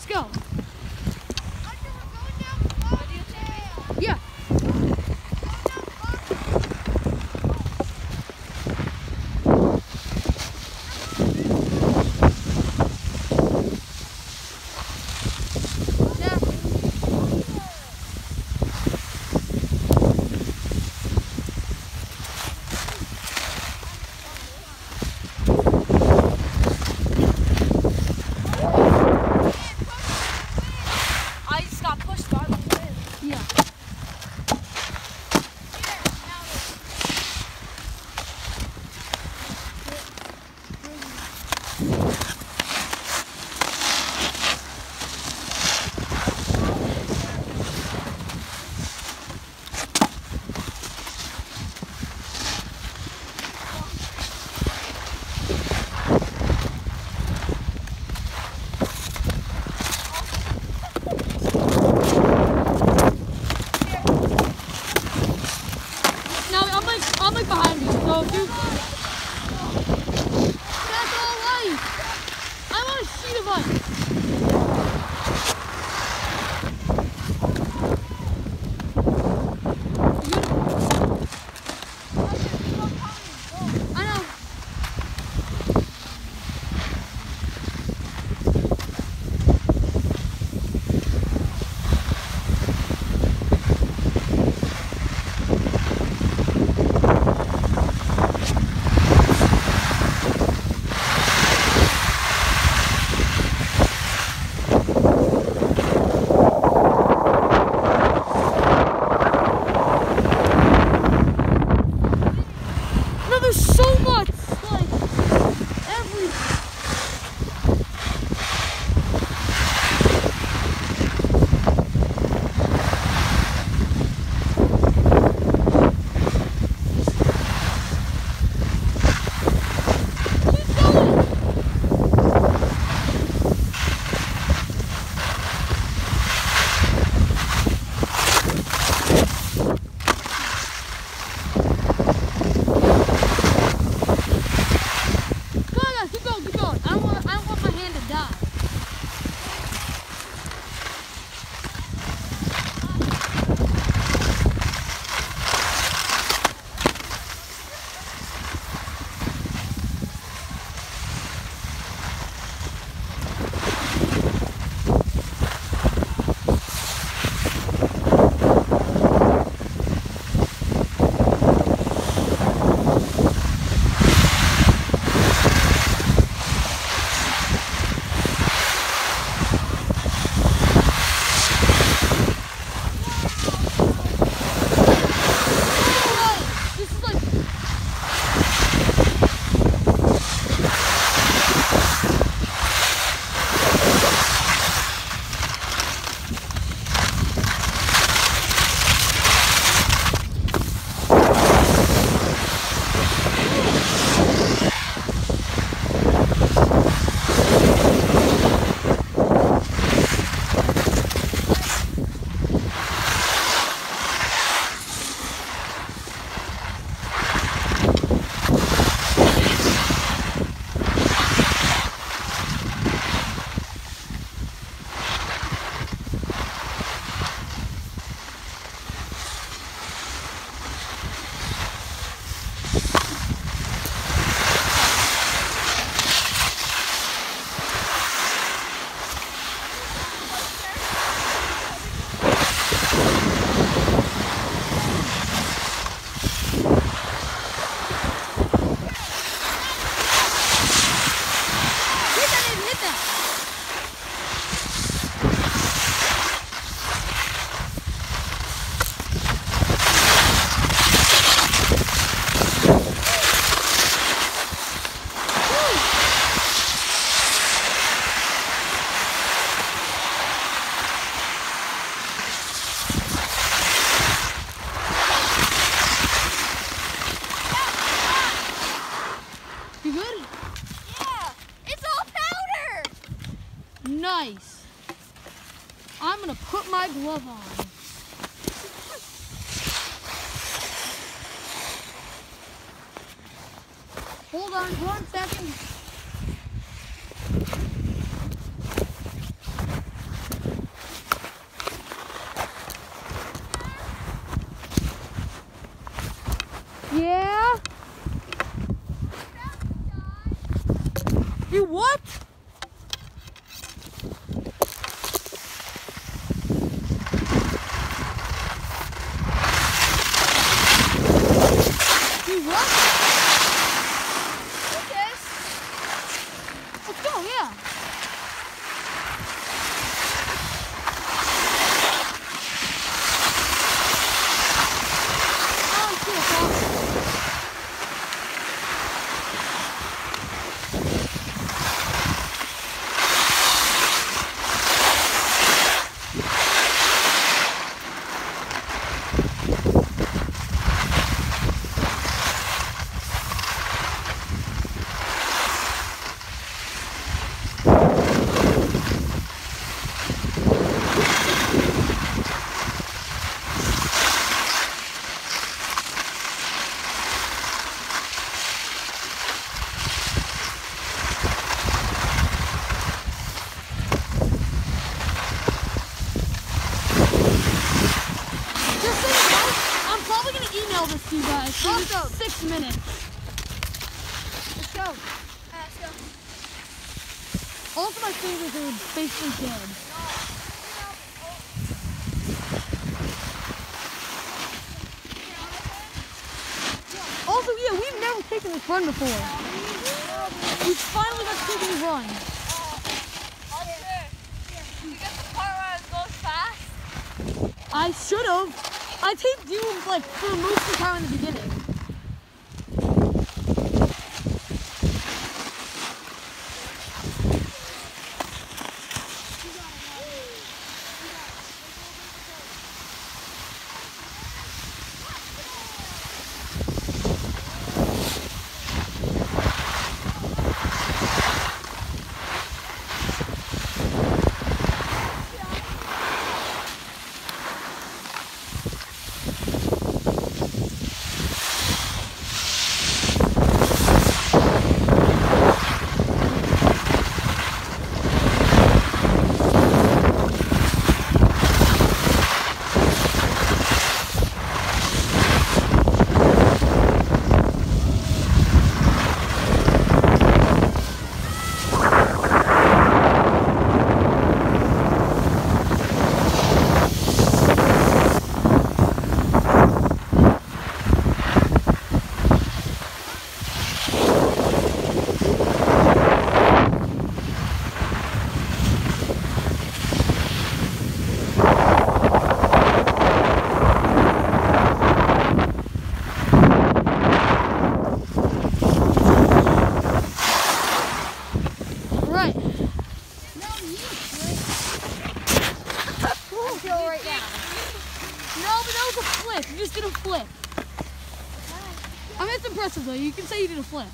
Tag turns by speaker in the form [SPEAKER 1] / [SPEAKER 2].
[SPEAKER 1] let's go. Yeah. I'm like behind you, so dude. That's all light. I'm on a sheet of ice. I know. There's so much, like, everything. Keep going. Keep going. I don't want my hand to die. You good?
[SPEAKER 2] Yeah, it's all powder.
[SPEAKER 1] Nice. I'm gonna put my glove on. Hold on 1 second. You what?
[SPEAKER 2] Okay.
[SPEAKER 1] Let's go, yeah. Oh, cool, Pop. Just so you know, I'm probably going to email this to you guys. So it's
[SPEAKER 2] Awesome.
[SPEAKER 1] 6 minutes.
[SPEAKER 2] Let's go. Let's go.
[SPEAKER 1] All of my fingers are basically dead. Also, yeah, we've never taken this run before. We finally got to take a run.
[SPEAKER 2] You get the part where it goes fast?
[SPEAKER 1] I should have. I taped you like for most of the time in the beginning. Right.
[SPEAKER 2] Right now.
[SPEAKER 1] No, but that was a flip. You just did a flip. I mean, it's impressive though. You can say you did a flip.